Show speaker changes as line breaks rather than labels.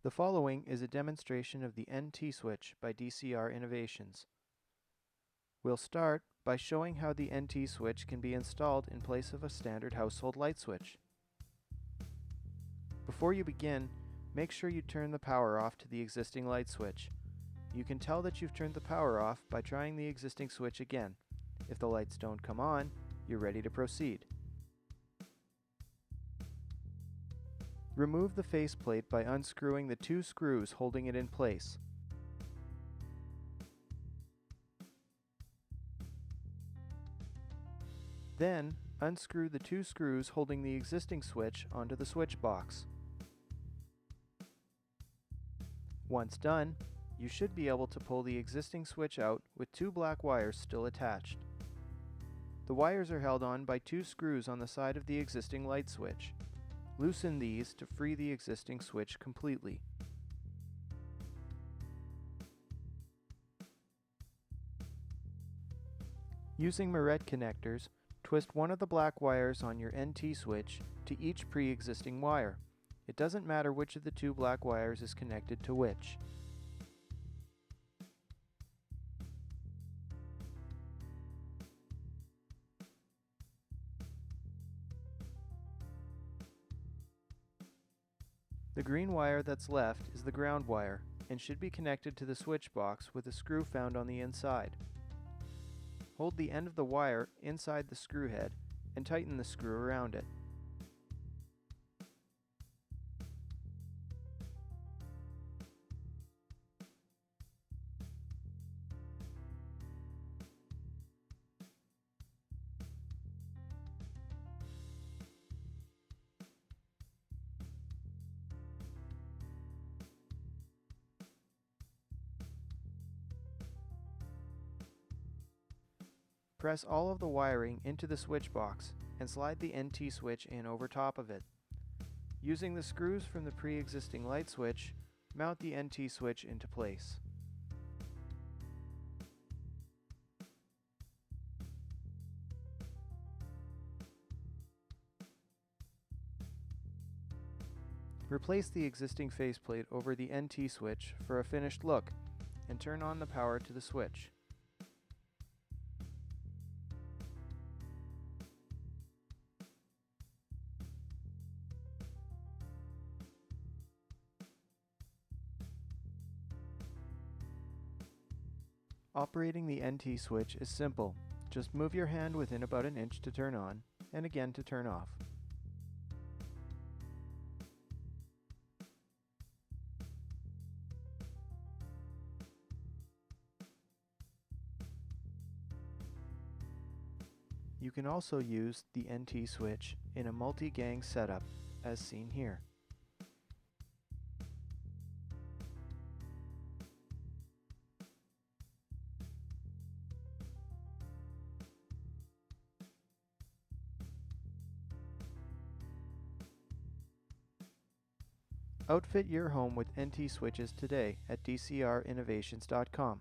The following is a demonstration of the NT switch by DCR Innovations. We'll start by showing how the NT switch can be installed in place of a standard household light switch. Before you begin, make sure you turn the power off to the existing light switch. You can tell that you've turned the power off by trying the existing switch again. If the lights don't come on, you're ready to proceed. Remove the faceplate by unscrewing the two screws holding it in place. Then, unscrew the two screws holding the existing switch onto the switch box. Once done, you should be able to pull the existing switch out with two black wires still attached. The wires are held on by two screws on the side of the existing light switch. Loosen these to free the existing switch completely. Using Moret connectors, twist one of the black wires on your NT switch to each pre-existing wire. It doesn't matter which of the two black wires is connected to which. The green wire that's left is the ground wire and should be connected to the switch box with a screw found on the inside. Hold the end of the wire inside the screw head and tighten the screw around it. Press all of the wiring into the switch box and slide the NT switch in over top of it. Using the screws from the pre-existing light switch, mount the NT switch into place. Replace the existing faceplate over the NT switch for a finished look and turn on the power to the switch. Operating the NT switch is simple. Just move your hand within about an inch to turn on, and again to turn off. You can also use the NT switch in a multi-gang setup, as seen here. Outfit your home with NT switches today at dcrinnovations.com.